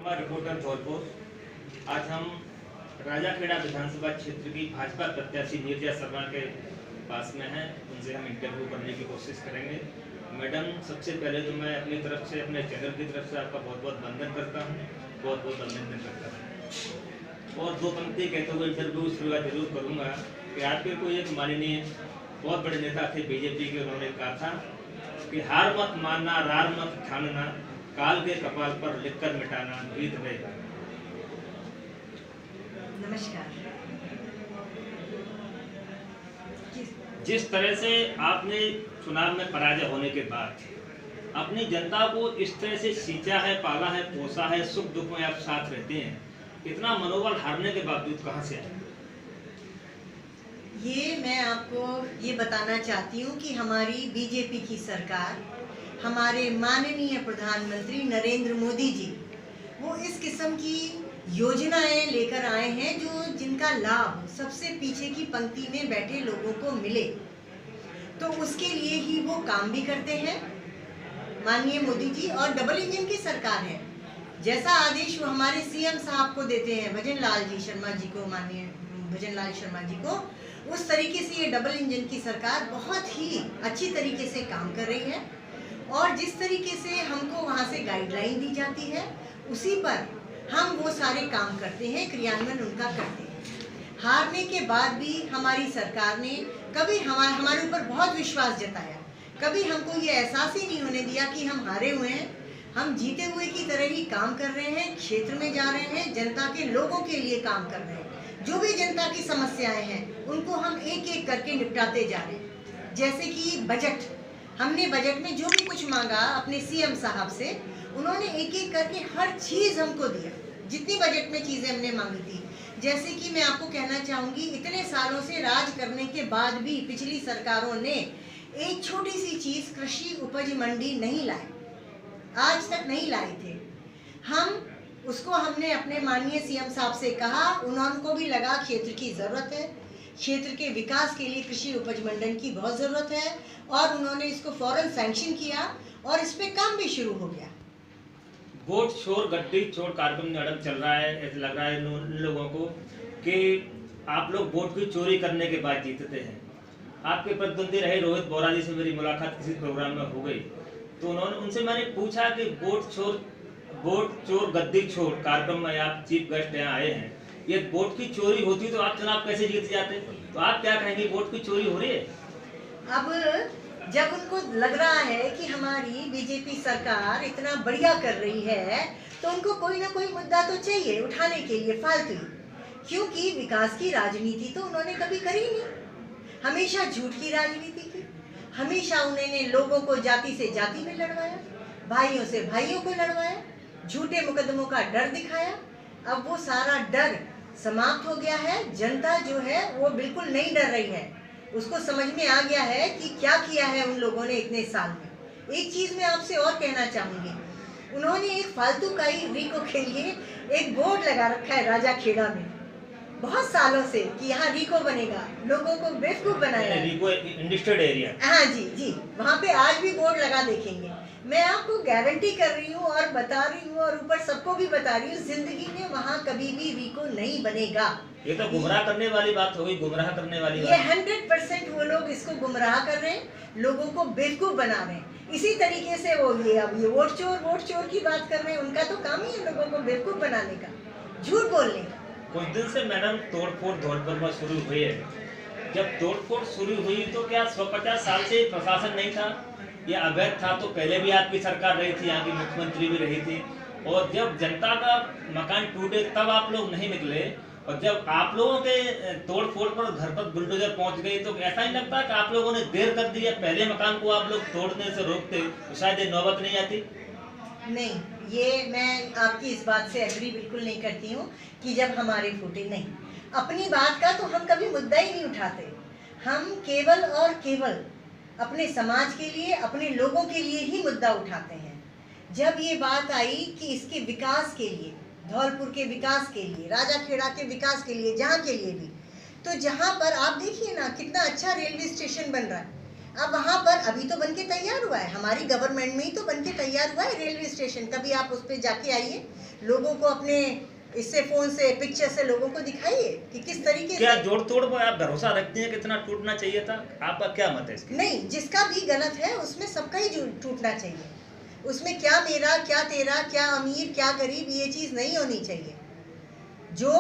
Reporter Dholpur. आज हम राजाखेड़ा विधानसभा क्षेत्र की भाजपा प्रत्याशी नीरजा शर्मा के पास में हैं। उनसे हम इंटरव्यू करने की कोशिश करेंगे। मैडम, सबसे पहले तो मैं अपनी तरफ से, अपने चैनल की तरफ से आपका बहुत बहुत वंदन करता हूँ, बहुत बहुत अभिनंदन करता हूँ। और दो पंक्ति कहते हुए इंटरव्यू शुरुआत जरूर करूँगा कि आपके कोई एक माननीय बहुत बड़े नेता थे बीजेपी के, उन्होंने कहा था कि हार मत मानना, रार मत ठानना, काल के कपाल पर लिखकर मिटाना, गीत में। नमस्कार। जिस तरह से आपने चुनाव में पराजय होने के बाद अपनी जनता को इस तरह से सींचा है, पाला है, पोसा है, सुख दुख में आप साथ रहते हैं, इतना मनोबल हारने के बावजूद कहां से आए? ये मैं आपको ये बताना चाहती हूँ कि हमारी बीजेपी की सरकार, हमारे माननीय प्रधानमंत्री नरेंद्र मोदी जी, वो इस किस्म की योजनाएं लेकर आए हैं जो जिनका लाभ सबसे पीछे की पंक्ति में बैठे लोगों को मिले, तो उसके लिए ही वो काम भी करते हैं माननीय मोदी जी। और डबल इंजन की सरकार है, जैसा आदेश वो हमारे सीएम साहब को देते हैं, भजन लाल जी शर्मा जी को, माननीय भजन लाल शर्मा जी को, उस तरीके से ये डबल इंजन की सरकार बहुत ही अच्छी तरीके से काम कर रही है। और जिस तरीके से हमको वहाँ से गाइडलाइन दी जाती है, उसी पर हम वो सारे काम करते हैं, क्रियान्वयन उनका करते हैं। हारने के बाद भी हमारी सरकार ने कभी हमारे ऊपर बहुत विश्वास जताया, कभी हमको ये एहसास ही नहीं होने दिया कि हम हारे हुए हैं। हम जीते हुए की तरह ही काम कर रहे हैं, क्षेत्र में जा रहे हैं, जनता के लोगों के लिए काम कर रहे हैं। जो भी जनता की समस्याएं हैं उनको हम एक एक करके निपटाते जा रहे हैं। जैसे कि बजट, हमने बजट में जो भी कुछ मांगा अपने सीएम साहब से, उन्होंने एक एक करके हर चीज़ हमको दिया, जितनी बजट में चीज़ें हमने मांगी थी। जैसे कि मैं आपको कहना चाहूँगी, इतने सालों से राज करने के बाद भी पिछली सरकारों ने एक छोटी सी चीज़, कृषि उपज मंडी नहीं लाए, आज तक नहीं लाए थे। हमने अपने माननीय सीएम साहब से कहा, उनको भी लगा क्षेत्र की ज़रूरत है, क्षेत्र के विकास के लिए कृषि उपज मंडल की बहुत ज़रूरत है, और उन्होंने इसको फौरन सैंक्शन किया और इस पे काम भी शुरू हो गया। वोट चोर गड्डी चोर कार्यक्रम मैडम चल रहा है। ऐसा लग रहा है इन लोगों को कि आप लोग वोट की चोरी करने के बाद जीतते हैं। आपके प्रतिद्वंदी रहे रोहित बोरा जी से मेरी मुलाकात किसी प्रोग्राम में हो गई, तो उनसे मैंने पूछा कि वोट चोर गद्दी चोर कार्यक्रम में आप चीफ गेस्ट यहाँ आए हैं, ये वोट की चोरी होती तो आप चुनाव कैसे जीत जाते? तो आप क्या कहेंगे, वोट की चोरी हो रही है? अब जब उनको लग रहा है कि हमारी बीजेपी सरकार इतना बढ़िया कर रही है, तो उनको कोई ना कोई मुद्दा तो चाहिए उठाने के लिए फालतू, क्योंकि विकास की राजनीति तो उन्होंने कभी करी नहीं, हमेशा झूठ की राजनीति की। हमेशा उन्होंने लोगों को जाति से जाति में लड़वाया, भाइयों से भाइयों को लड़वाया, झूठे मुकदमों का डर दिखाया। अब वो सारा डर समाप्त हो गया है। जनता जो है वो बिल्कुल नहीं डर रही है, उसको समझ में आ गया है कि क्या किया है उन लोगों ने इतने साल में। एक चीज़ मैं आपसे और कहना चाहूँगी, उन्होंने एक फालतू का ही रिको के लिए एक बोर्ड लगा रखा है राजाखेड़ा में बहुत सालों से कि यहाँ रिको बनेगा, लोगों को बेवकूफ़ बनाया है। रिको इंडस्ट्रियल एरिया, हाँ जी, वहाँ पे आज भी बोर्ड लगा देखेंगे। मैं आपको गारंटी कर रही हूँ और बता रही हूँ, और ऊपर सबको भी बता रही हूँ, जिंदगी में वहाँ कभी भी रिको नहीं बनेगा। ये तो गुमराह करने वाली बात हो गई, गुमराह करने वाली ये 100% वो लोग इसको गुमराह कर रहे हैं, लोगों को बेवकूफ़ बना रहे हैं। इसी तरीके से वो ये वोट चोर की बात कर रहे हैं, उनका तो काम ही है लोगों को बेवकूफ़ बनाने का, झूठ बोलने का। कुछ दिन से मैडम तोड़फोड़ धौलपुर में शुरू हुई है। जब तोड़फोड़ शुरू हुई तो क्या 150 साल से प्रशासन नहीं था, ये अवैध था? तो पहले भी आपकी सरकार रही थी, यहाँ की मुख्यमंत्री भी रही थी, और जब जनता का मकान टूटे तब आप लोग नहीं निकले, और जब आप लोगों के तोड़फोड़ पर घर पर बुलडोजर पहुंच गई, तो ऐसा नहीं लगता कि आप लोगों ने देर कर दी है? पहले मकान को आप लोग तोड़ने से रोकते तो शायद ये नौबत नहीं आती। नहीं, ये मैं आपकी इस बात से एग्री बिल्कुल नहीं करती हूँ कि जब हमारे फूटे नहीं, अपनी बात का तो हम कभी मुद्दा ही नहीं उठाते। हम केवल और केवल अपने समाज के लिए, अपने लोगों के लिए ही मुद्दा उठाते हैं। जब ये बात आई कि इसके विकास के लिए, धौलपुर के विकास के लिए, राजाखेड़ा के विकास के लिए, जहाँ के लिए भी, तो जहाँ पर आप देखिए ना कितना अच्छा रेलवे स्टेशन बन रहा है, अब वहाँ पर अभी तो बनके तैयार हुआ है, हमारी गवर्नमेंट में ही तो बनके तैयार हुआ है रेलवे स्टेशन। कभी आप उस पर जाके आइए, लोगों को अपने इससे फोन से पिक्चर से लोगों को दिखाइए कि किस तरीके क्या से। जोड़ तोड़ में आप भरोसा रखती हैं कितना टूटना चाहिए था? आपका क्या मत है इसकी? नहीं, जिसका भी गलत है उसमें सबका ही टूटना चाहिए। उसमें क्या मेरा, क्या तेरा, क्या अमीर, क्या गरीब, ये चीज़ नहीं होनी चाहिए। जो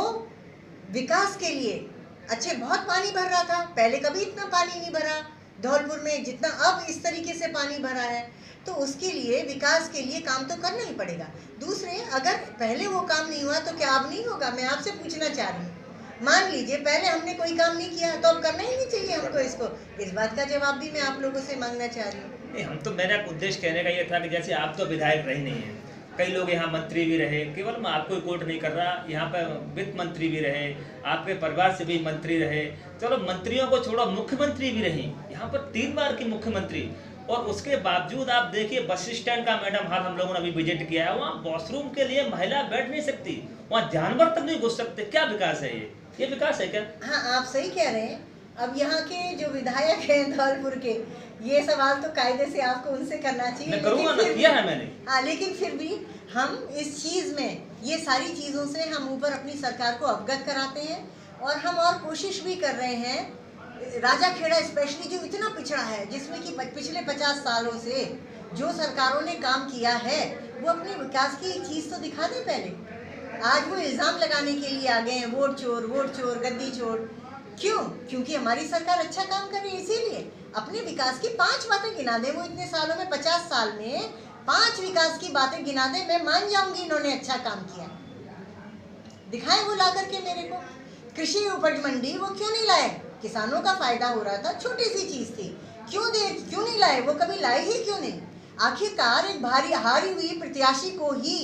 विकास के लिए अच्छे, बहुत पानी भर रहा था पहले, कभी इतना पानी नहीं भरा धौलपुर में जितना अब इस तरीके से पानी भरा है, तो उसके लिए विकास के लिए काम तो करना ही पड़ेगा। दूसरे, अगर पहले वो काम नहीं हुआ तो क्या अब नहीं होगा? मैं आपसे पूछना चाह रही हूँ, मान लीजिए पहले हमने कोई काम नहीं किया तो अब करना ही नहीं चाहिए हमको इसको? इस बात का जवाब भी मैं आप लोगों से मांगना चाह रही हूँ। नहीं, हम तो, मेरा उद्देश्य कहने का ये था कि जैसे आप तो विधायक रही नहीं है, कई लोग यहाँ मंत्री भी रहे, केवल मैं आपको ही कोट नहीं कर रहा, यहाँ पर वित्त मंत्री भी रहे, आपके परिवार से भी मंत्री रहे, चलो मंत्रियों को छोड़ो मुख्यमंत्री भी रही, यहाँ पर 3 बार की मुख्यमंत्री, और उसके बावजूद आप देखिए बस स्टैंड का मैडम हाल हम लोगों ने अभी विजिट किया है, वहाँ वॉशरूम के लिए महिला बैठ नहीं सकती, वहाँ जानवर तक नहीं घुस सकते। क्या विकास है ये विकास है क्या? हाँ, आप सही कह रहे हैं। अब यहाँ के जो विधायक हैं धौलपुर के, ये सवाल तो कायदे से आपको उनसे करना चाहिए। मैं करूँगा ना, किया है मैंने। हाँ, लेकिन फिर भी हम इस चीज़ में, ये सारी चीज़ों से हम ऊपर अपनी सरकार को अवगत कराते हैं, और हम और कोशिश भी कर रहे हैं। राजाखेड़ा स्पेशली जो इतना पिछड़ा है, जिसमें कि पिछले 50 सालों से जो सरकारों ने काम किया है, वो अपने विकास की एक चीज़ तो दिखा दें पहले। आज वो इल्ज़ाम लगाने के लिए आ गए हैं, वोट चोर, गद्दी चोर। क्यों? क्योंकि हमारी सरकार अच्छा काम कर रही है, इसीलिए। अपने विकास की 5 बातें गिना दें, वो इतने सालों में, 50 साल में 5 विकास की बातें गिना दें, मैं मान जाऊंगी इन्होंने अच्छा काम किया। दिखाएं वो ला करके मेरे को। कृषि उपज मंडी वो क्यों नहीं लाए? किसानों का फायदा हो रहा था, छोटी सी चीज थी, क्यों नहीं लाए? वो कभी लाए ही क्यों नहीं? आखिरकार एक भारी हारी हुई प्रत्याशी को ही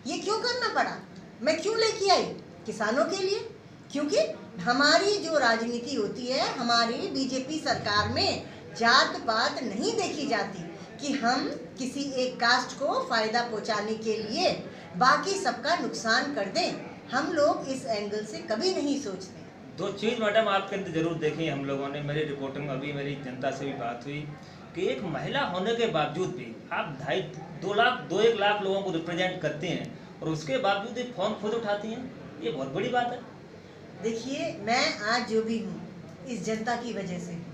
ये क्यों करना पड़ा? मैं क्यों लेके आई? किसानों के लिए। क्योंकि हमारी जो राजनीति होती है, हमारी बीजेपी सरकार में जात पात नहीं देखी जाती कि हम किसी एक कास्ट को फायदा पहुंचाने के लिए बाकी सबका नुकसान कर दें। हम लोग इस एंगल से कभी नहीं सोचते। 2 चीज़ मैडम आपके अंदर जरूर देखी हम लोगों ने, मेरी रिपोर्टिंग अभी मेरी जनता से भी बात हुई कि एक महिला होने के बावजूद भी आप 2.5-1 लाख लोगों को रिप्रेजेंट करते हैं, और उसके बावजूद भी फोन खुद उठाती हैं, ये बहुत बड़ी बात है। देखिए, मैं आज जो भी हूँ इस जनता की वजह से हूँ।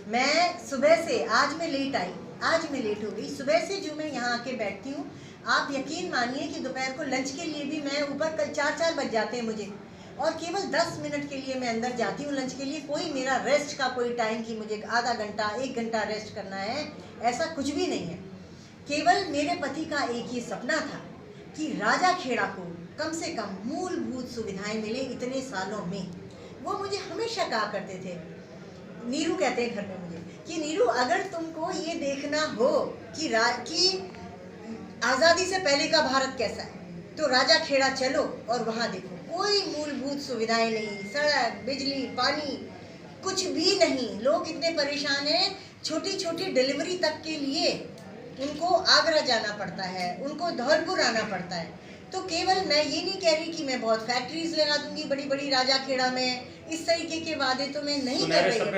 मैं सुबह से, आज मैं लेट आई, आज मैं लेट हो गई, सुबह से जो मैं यहाँ आके बैठती हूँ, आप यकीन मानिए कि दोपहर को लंच के लिए भी मैं ऊपर कल 4 बज जाते हैं मुझे, और केवल 10 मिनट के लिए मैं अंदर जाती हूँ लंच के लिए। कोई मेरा रेस्ट का कोई टाइम कि मुझे आधा घंटा 1 घंटा रेस्ट करना है, ऐसा कुछ भी नहीं है। केवल मेरे पति का एक ही सपना था कि राजाखेड़ा को कम से कम मूलभूत सुविधाएं मिले इतने सालों में। वो मुझे हमेशा कहा करते थे, नीरू कहते हैं घर में मुझे, कि नीरू अगर तुमको ये देखना हो कि आज़ादी से पहले का भारत कैसा है, तो राजाखेड़ा चलो और वहाँ देखो, कोई मूलभूत सुविधाएं नहीं, सड़क, बिजली, पानी, कुछ भी नहीं। लोग इतने परेशान हैं, छोटी छोटी डिलीवरी तक के लिए उनको आगरा जाना पड़ता है, उनको धौलपुर आना पड़ता है। तो केवल मैं ये नहीं कह रही कि मैं बहुत फैक्ट्रीज लगा दूंगी बड़ी बड़ी राजाखेड़ा में, इस तरीके के वादे तो मैं नहीं कर रही हूँ,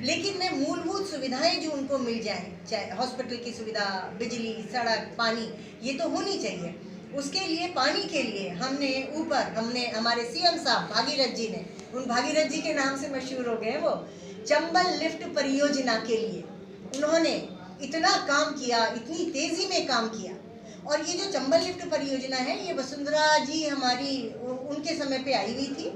लेकिन मैं मूलभूत सुविधाएं जो उनको मिल जाए, चाहे हॉस्पिटल की सुविधा, बिजली, सड़क, पानी, ये तो होनी चाहिए। उसके लिए, पानी के लिए हमने हमारे सीएम साहब भागीरथ जी ने, उन भागीरथ जी के नाम से मशहूर हो गए वो, चंबल लिफ्ट परियोजना के लिए उन्होंने इतना काम किया, इतनी तेजी में काम किया। और ये जो चंबल लिफ्ट परियोजना है, ये वसुंधरा जी हमारी उनके समय पे आई हुई थी,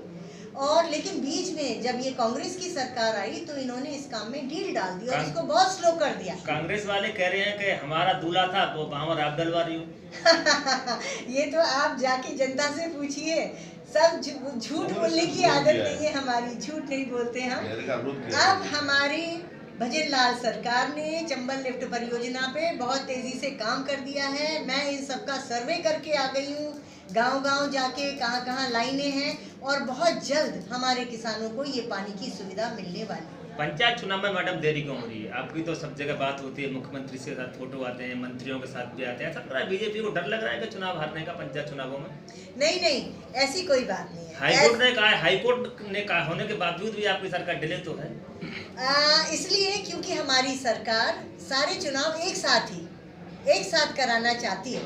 और लेकिन बीच में जब ये कांग्रेस की सरकार आई तो इन्होंने इस काम में ढील डाल दी और इसको बहुत स्लो कर दिया। कांग्रेस वाले कह रहे हैं कि हमारा दूल्हा था वो बावर आप डलवा रही हो। ये तो आप जाके जनता से पूछिए, सब झूठ बोलने की आदत नहीं है हमारी, झूठ नहीं बोलते हम। अब हमारी भजन लाल सरकार ने चंबल लिफ्ट परियोजना पे बहुत तेजी से काम कर दिया है। मैं इन सबका सर्वे करके आ गई हूँ, गांव-गांव जाके कहाँ लाइनें हैं, और बहुत जल्द हमारे किसानों को ये पानी की सुविधा मिलने वाली है। पंचायत चुनाव में मैडम देरी क्यों हो रही है? आपकी तो सब जगह बात होती है, मुख्यमंत्री के साथ फोटो आते हैं, मंत्रियों के साथ भी आते हैं, सब बीजेपी को डर लग रहा है कि चुनाव हारने का पंचायत चुनावों में? नहीं, ऐसी कोई बात नहीं है। हाईकोर्ट ने कहा होने के बावजूद भी आपकी सरकार डिले तो है। इसलिए क्योंकि हमारी सरकार सारे चुनाव एक साथ कराना चाहती है।